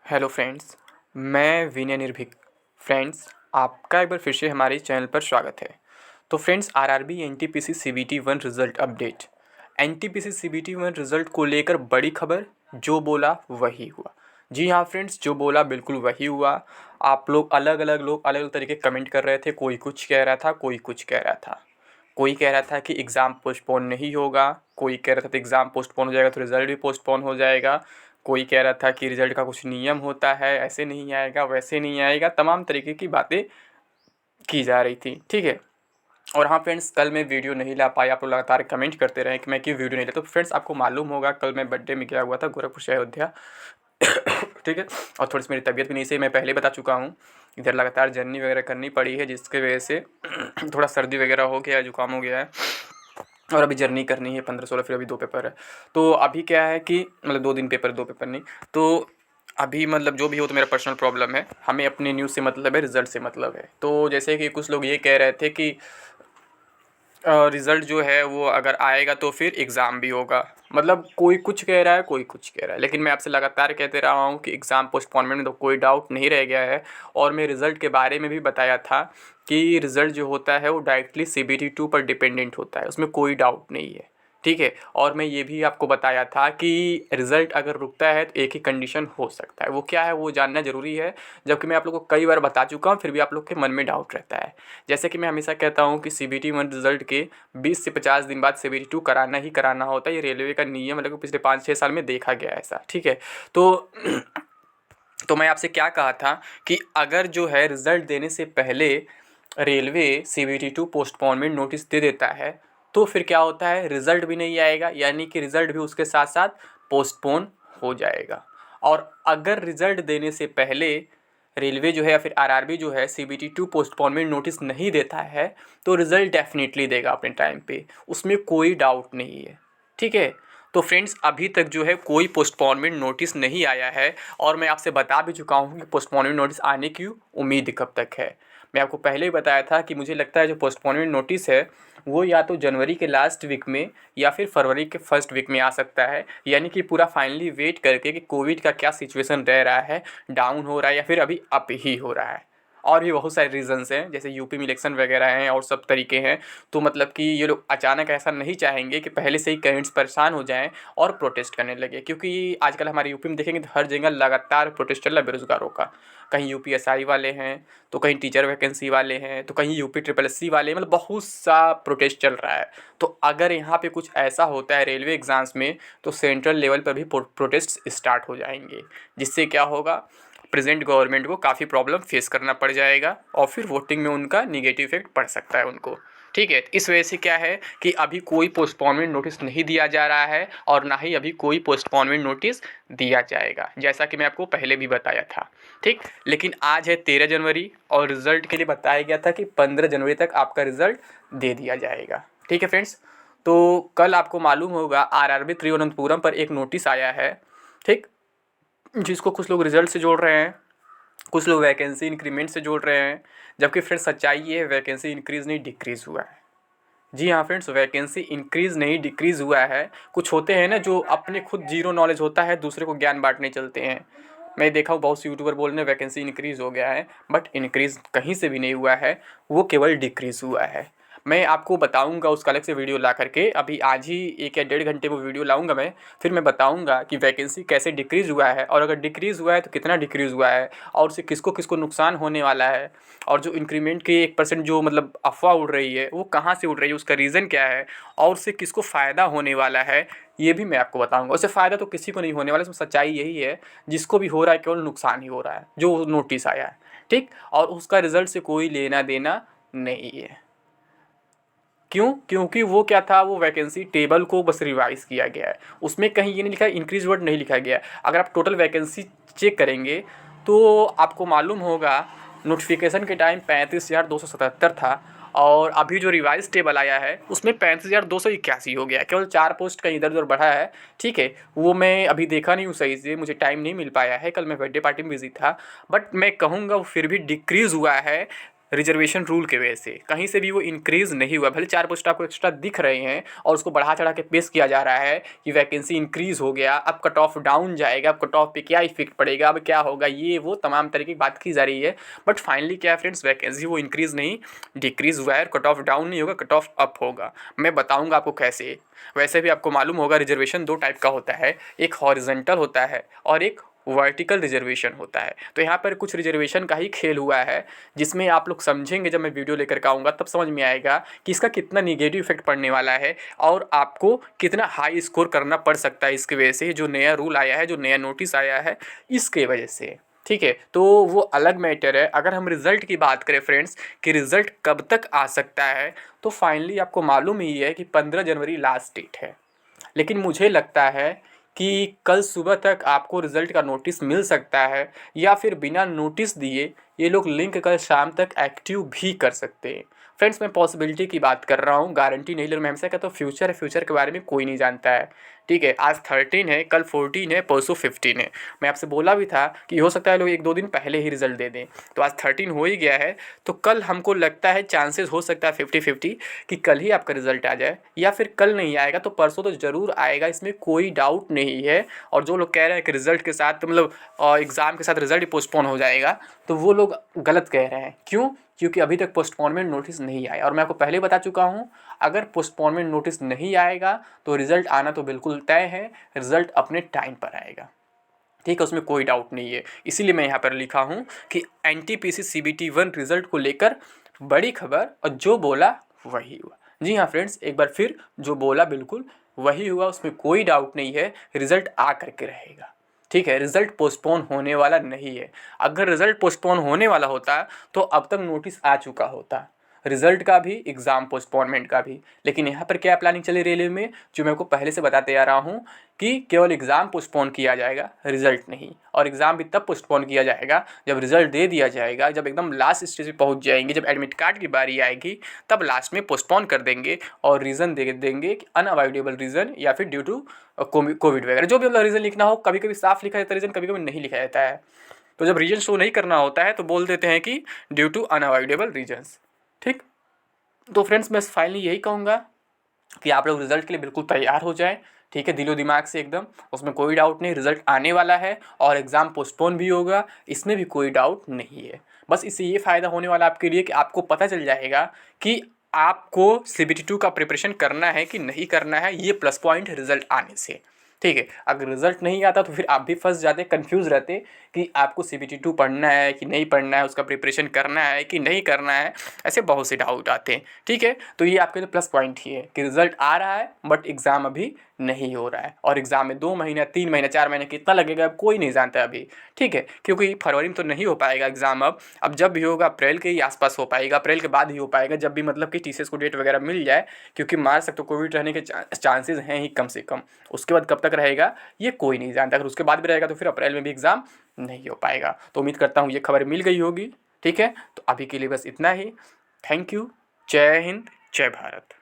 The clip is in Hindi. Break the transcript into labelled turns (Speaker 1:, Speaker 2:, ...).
Speaker 1: हेलो फ्रेंड्स, मैं विनय निर्भीक। फ्रेंड्स, आपका एक बार फिर से हमारे चैनल पर स्वागत है। तो friends, RRB NTPC CBT 1 result update. NTPC CBT 1 result को लेकर बड़ी खबर, जो बोला वही हुआ। जी हाँ फ्रेंड्स, जो बोला बिल्कुल वही हुआ। आप लोग अलग अलग तरीके कमेंट कर रहे थे। कोई कुछ कह रहा था, कोई कुछ कह रहा था। कोई कह रहा था कि एग्ज़ाम पोस्टपोन नहीं होगा, कोई कह रहा था कि एग्ज़ाम पोस्टपोन हो जाएगा तो रिज़ल्ट भी पोस्टपोन हो जाएगा। कोई कह रहा था कि रिज़ल्ट का कुछ नियम होता है, ऐसे नहीं आएगा, वैसे नहीं आएगा। तमाम तरीके की बातें की जा रही थी, ठीक है। और हाँ फ्रेंड्स, कल मैं वीडियो नहीं ला पाया। आप लोग लगातार कमेंट करते रहे कि मैं क्यों वीडियो नहीं लाता। तो फ्रेंड्स, आपको मालूम होगा कल मैं बर्थडे में गया हुआ था गोरखपुर से अयोध्या। ठीक है। और थोड़ी सी मेरी तबीयत भी नहीं सही, मैं पहले बता चुका हूँ। इधर लगातार जर्नी वगैरह करनी पड़ी है, जिसकी वजह से थोड़ा सर्दी वगैरह हो गया है, जुकाम हो गया है। और अभी जर्नी करनी है 15-16, फिर अभी 2 पेपर है। तो अभी क्या है कि मतलब 2 दिन पेपर, 2 पेपर नहीं। तो अभी मतलब जो भी हो, तो मेरा पर्सनल प्रॉब्लम है। हमें अपने न्यूज़ से मतलब है, रिज़ल्ट से मतलब है। तो जैसे कि कुछ लोग ये कह रहे थे कि रिज़ल्ट जो है वो अगर आएगा तो फिर एग्ज़ाम भी होगा। मतलब कोई कुछ कह रहा है, कोई कुछ कह रहा है। लेकिन मैं आपसे लगातार कहते रहा हूँ कि एग्ज़ाम पोस्टपोनमेंट में तो कोई डाउट नहीं रह गया है। और मैं रिज़ल्ट के बारे में भी बताया था कि रिज़ल्ट जो होता है वो डायरेक्टली सीबीटी 2 पर डिपेंडेंट होता है, उसमें कोई डाउट नहीं है, ठीक है। और मैं ये भी आपको बताया था कि रिज़ल्ट अगर रुकता है तो एक ही कंडीशन हो सकता है, वो क्या है वो जानना ज़रूरी है। जबकि मैं आप लोगों को कई बार बता चुका हूँ, फिर भी आप लोग के मन में डाउट रहता है। जैसे कि मैं हमेशा कहता हूँ कि सीबीटी 1 रिज़ल्ट के 20 से 50 दिन बाद सीबीटी 2 कराना ही कराना होता है। ये रेलवे का नियम है, लगभग पिछले 5-6 साल में देखा गया है ऐसा, ठीक है। तो तो मैं आपसे क्या कहा था कि अगर जो है रिज़ल्ट देने से पहले रेलवे सीबीटी 2 पोस्टपोनमेंट नोटिस दे देता है, तो फिर क्या होता है, रिज़ल्ट भी नहीं आएगा, यानी कि रिज़ल्ट भी उसके साथ साथ पोस्टपोन हो जाएगा। और अगर रिज़ल्ट देने से पहले रेलवे जो है या फिर आरआरबी जो है सीबीटी 2 पोस्टपोनमेंट नोटिस नहीं देता है, तो रिज़ल्ट डेफिनेटली देगा अपने टाइम पे, उसमें कोई डाउट नहीं है, ठीक है। तो फ्रेंड्स, अभी तक जो है कोई पोस्टपोनमेंट नोटिस नहीं आया है। और मैं आपसे बता भी चुका हूँ कि पोस्टपोनमेंट नोटिस आने की उम्मीद कब तक है। मैं आपको पहले ही बताया था कि मुझे लगता है जो पोस्टपोनमेंट नोटिस है वो या तो जनवरी के लास्ट वीक में या फिर फरवरी के फर्स्ट वीक में आ सकता है। यानी कि पूरा फाइनली वेट करके कि कोविड का क्या सिचुएशन रह रहा है, डाउन हो रहा है या फिर अभी अप ही हो रहा है। और भी बहुत सारे रीज़न्स हैं, जैसे यूपी में इलेक्शन वगैरह हैं और सब तरीके हैं। तो मतलब कि ये लोग अचानक ऐसा नहीं चाहेंगे कि पहले से ही कैंडिडेट्स परेशान हो जाएं और प्रोटेस्ट करने लगे, क्योंकि आजकल हमारे यूपी में देखेंगे तो हर जगह लगातार प्रोटेस्ट चल रहा है बेरोज़गारों का। कहीं यूपीएसआई वाले हैं, तो कहीं टीचर वैकेंसी वाले हैं, तो कहीं यूपी ट्रिपल एससी वाले, मतलब बहुत सा प्रोटेस्ट चल रहा है। तो अगर यहाँ पे कुछ ऐसा होता है रेलवे एग्ज़ाम्स में, तो सेंट्रल लेवल पर भी प्रोटेस्ट स्टार्ट हो जाएंगे, जिससे क्या होगा, प्रेजेंट गवर्नमेंट को काफ़ी प्रॉब्लम फेस करना पड़ जाएगा और फिर वोटिंग में उनका निगेटिव इफेक्ट पड़ सकता है उनको, ठीक है। इस वजह से क्या है कि अभी कोई पोस्टपोनमेंट नोटिस नहीं दिया जा रहा है और ना ही अभी कोई पोस्टपोनमेंट नोटिस दिया जाएगा, जैसा कि मैं आपको पहले भी बताया था, ठीक। लेकिन आज है 13 जनवरी और रिज़ल्ट के लिए बताया गया था कि 15 जनवरी तक आपका रिज़ल्ट दे दिया जाएगा, ठीक है फ्रेंड्स। तो कल आपको मालूम होगा आरआरबी तिरुवनंतपुरम पर एक नोटिस आया है, ठीक, जिसको कुछ लोग रिज़ल्ट से जोड़ रहे हैं, कुछ लोग वैकेंसी इंक्रीमेंट से जोड़ रहे हैं। जबकि फ्रेंड्स, सच्चाई ये है, वैकेंसी इंक्रीज़ नहीं डिक्रीज़ हुआ है। जी हाँ फ्रेंड्स, वैकेंसी इंक्रीज़ नहीं डिक्रीज़ हुआ है। कुछ होते हैं ना जो अपने खुद जीरो नॉलेज होता है, दूसरे को ज्ञान बांटने चलते हैं। मैं देखा हूँ बहुत से यूट्यूबर बोल रहे हैं वैकेंसी इंक्रीज़ हो गया है, बट इंक्रीज़ कहीं से भी नहीं हुआ है, वो केवल डिक्रीज़ हुआ है। मैं आपको बताऊंगा उसका अलग से वीडियो ला करके, अभी आज ही 1 या 1.5 घंटे वो वीडियो लाऊंगा मैं। फिर मैं बताऊंगा कि वैकेंसी कैसे डिक्रीज़ हुआ है, और अगर डिक्रीज़ हुआ है तो कितना डिक्रीज़ हुआ है, और उससे किसको किसको नुकसान होने वाला है। और जो इंक्रीमेंट के 1% जो मतलब अफवाह उड़ रही है, वो कहाँ से उड़ रही है, उसका रीज़न क्या है, और उससे किसको फ़ायदा होने वाला है, ये भी मैं आपको बताऊंगा। उससे फ़ायदा तो किसी को नहीं होने वाला, इसमें सच्चाई यही है, जिसको भी हो रहा है केवल नुकसान ही हो रहा है, जो नोटिस आया है, ठीक। और उसका रिज़ल्ट से कोई लेना देना नहीं है। क्यों? क्योंकि वो क्या था, वो वैकेंसी टेबल को बस रिवाइज़ किया गया है, उसमें कहीं ये नहीं लिखा है, इंक्रीज़ वर्ड नहीं लिखा गया है। अगर आप टोटल वैकेंसी चेक करेंगे तो आपको मालूम होगा नोटिफिकेशन के टाइम 35,277 था, और अभी जो रिवाइज टेबल आया है उसमें 35,281 हो गया है। केवल 4 पोस्ट कहीं इधर उधर बढ़ा है, ठीक है। वो मैं अभी देखा नहीं हूँ सही से, मुझे टाइम नहीं मिल पाया है, कल मैं बर्थडे पार्टी में बिजी था। बट मैं कहूँगा वो फिर भी डिक्रीज़ हुआ है रिजर्वेशन रूल के वजह से कहीं से भी वो इंक्रीज़ नहीं हुआ। भले 4 पोस्ट आपको एक्स्ट्रा दिख रहे हैं और उसको बढ़ा चढ़ा के पेश किया जा रहा है कि वैकेंसी इंक्रीज़ हो गया, अब कट ऑफ डाउन जाएगा, अब कट ऑफ पे क्या इफेक्ट पड़ेगा, अब क्या होगा, ये वो तमाम तरीके की बात की जा रही है। बट फाइनली क्या है फ्रेंड्स, वैकेंसी वो इंक्रीज़ नहीं डिक्रीज़ हुआ है, कट ऑफ डाउन नहीं होगा, कट ऑफ अप होगा। मैं बताऊँगा आपको कैसे। वैसे भी आपको मालूम होगा रिजर्वेशन 2 टाइप का होता है, एक हॉरिजॉन्टल होता है और एक वर्टिकल रिजर्वेशन होता है। तो यहाँ पर कुछ रिजर्वेशन का ही खेल हुआ है, जिसमें आप लोग समझेंगे जब मैं वीडियो लेकर के आऊँगा तब समझ में आएगा कि इसका कितना निगेटिव इफेक्ट पड़ने वाला है और आपको कितना हाई स्कोर करना पड़ सकता है इसकी वजह से, जो नया रूल आया है, जो नया नोटिस आया है, इसके वजह से। ठीक है, तो वो अलग मैटर है। अगर हम रिज़ल्ट की बात करें फ्रेंड्स कि रिज़ल्ट कब तक आ सकता है, तो फाइनली आपको मालूम ही है कि 15 जनवरी लास्ट डेट है। लेकिन मुझे लगता है कि कल सुबह तक आपको रिज़ल्ट का नोटिस मिल सकता है, या फिर बिना नोटिस दिए ये लोग लिंक कल शाम तक एक्टिव भी कर सकते हैं। फ्रेंड्स, मैं पॉसिबिलिटी की बात कर रहा हूँ, गारंटी नहीं ले रहा। मैं हमेशा कहता हूँ फ्यूचर है, फ्यूचर के बारे में कोई नहीं जानता है। ठीक है, आज 13 है, कल 14 है, परसों 15 है। मैं आपसे बोला भी था कि हो सकता है लोग 1-2 दिन पहले ही रिज़ल्ट दे दें। तो आज 13 हो ही गया है, तो कल हमको लगता है चांसेस हो सकता है 50-50 कि कल ही आपका रिज़ल्ट आ जाए, या फिर कल नहीं आएगा तो परसों तो ज़रूर आएगा, इसमें कोई डाउट नहीं है। और जो लोग कह रहे हैं कि रिज़ल्ट के साथ मतलब एग्ज़ाम के साथ रिज़ल्ट ही पोस्टपोन हो जाएगा, तो वो लोग गलत कह रहे हैं। क्यों? क्योंकि अभी तक पोस्टपोनमेंट नोटिस नहीं आया, और मैं आपको पहले बता चुका हूँ अगर पोस्टपोनमेंट नोटिस नहीं आएगा तो रिज़ल्ट आना तो बिल्कुल तय है, रिज़ल्ट अपने टाइम पर आएगा। ठीक है, उसमें कोई डाउट नहीं है। इसीलिए मैं यहाँ पर लिखा हूँ कि एनटीपीसी सीबीटी 1 रिज़ल्ट को लेकर बड़ी खबर, और जो बोला वही हुआ। जी हाँ फ्रेंड्स, एक बार फिर जो बोला बिल्कुल वही हुआ, उसमें कोई डाउट नहीं है। रिज़ल्ट आ करके रहेगा। ठीक है, रिज़ल्ट पोस्टपोन होने वाला नहीं है। अगर रिज़ल्ट पोस्टपोन होने वाला होता तो अब तक नोटिस आ चुका होता, रिज़ल्ट का भी, एग्ज़ाम पोस्टपोनमेंट का भी। लेकिन यहाँ पर क्या प्लानिंग चली रेलवे में, जो मैं आपको पहले से बताते आ रहा हूँ कि केवल एग्ज़ाम पोस्टपोन किया जाएगा, रिज़ल्ट नहीं। और एग्ज़ाम भी तब पोस्टपोन किया जाएगा जब रिज़ल्ट दे दिया जाएगा, जब एकदम लास्ट स्टेज पे पहुँच जाएंगे, जब एडमिट कार्ड की बारी आएगी तब लास्ट में पोस्टपोन कर देंगे और रीज़न दे देंगे कि अनअवॉइडेबल रीज़न, या फिर ड्यू टू कोविड वगैरह, जो भी मतलब रीज़न लिखना हो। कभी कभी साफ लिखा जाता है रीज़न, कभी कभी नहीं लिखा जाता है। तो जब रीज़न शो नहीं करना होता है तो बोल देते हैं कि ड्यू टू अनअवॉइडेबल रीजन्स। ठीक, तो फ्रेंड्स मैं फाइनली यही कहूँगा कि आप लोग रिज़ल्ट के लिए बिल्कुल तैयार हो जाएं। ठीक है, दिलो दिमाग से एकदम, उसमें कोई डाउट नहीं। रिज़ल्ट आने वाला है और एग्ज़ाम पोस्टपोन भी होगा, इसमें भी कोई डाउट नहीं है। बस इससे ये फ़ायदा होने वाला आपके लिए कि आपको पता चल जाएगा कि आपको सीबीटी 2 का प्रिपरेशन करना है कि नहीं करना है, ये प्लस पॉइंट रिज़ल्ट आने से। ठीक है, अगर रिज़ल्ट नहीं आता तो फिर आप भी फंस जाते, कन्फ्यूज़ रहते कि आपको सीबीटी 2 पढ़ना है कि नहीं पढ़ना है, उसका प्रिपरेशन करना है कि नहीं करना है। ऐसे बहुत से डाउट आते हैं। ठीक है, तो ये आपके लिए प्लस पॉइंट ही है कि रिज़ल्ट आ रहा है बट एग्ज़ाम अभी नहीं हो रहा है, और एग्ज़ाम में 2 महीना 3 महीना 4 महीने कितना लगेगा अब कोई नहीं जानता अभी। ठीक है, क्योंकि फरवरी में तो नहीं हो पाएगा एग्ज़ाम। अब जब भी होगा अप्रैल के ही आसपास हो पाएगा, अप्रैल के बाद ही हो पाएगा, जब भी मतलब कि टीसीएस को डेट वगैरह मिल जाए। क्योंकि मार्च तक तो कोविड रहने के चांसेस हैं ही कम से कम। उसके बाद कब तक रहेगा ये कोई नहीं जानता। अगर उसके बाद भी रहेगा तो फिर अप्रैल में भी एग्ज़ाम नहीं हो पाएगा। तो उम्मीद करता हूँ ये खबर मिल गई होगी। ठीक है, तो अभी के लिए बस इतना ही। Thank you. जय हिंद, जय भारत।